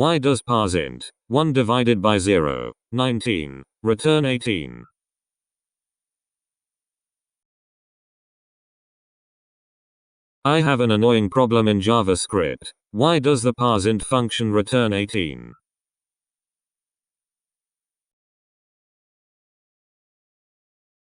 Why does parseInt 1 divided by 0, 19, return 18? I have an annoying problem in JavaScript. Why does the parseInt function return 18?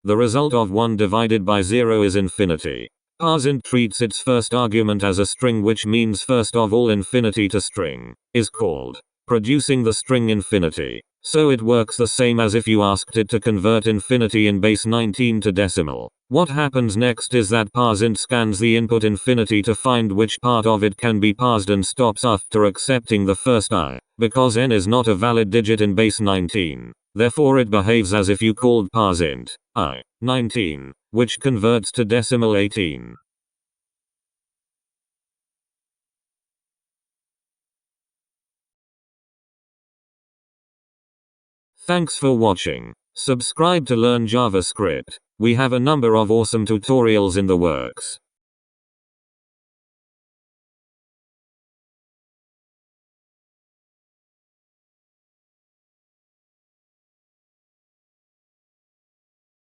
The result of 1 divided by 0 is infinity. ParseInt treats its first argument as a string, which means first of all infinity to string is called producing the string infinity. So it works the same as if you asked it to convert infinity in base 19 to decimal. What happens next is that parseInt scans the input infinity to find which part of it can be parsed and stops after accepting the first I, because n is not a valid digit in base 19. Therefore it behaves as if you called parseInt I, 19, which converts to decimal 18. Thanks for watching. Subscribe to learn JavaScript. We have a number of awesome tutorials in the works.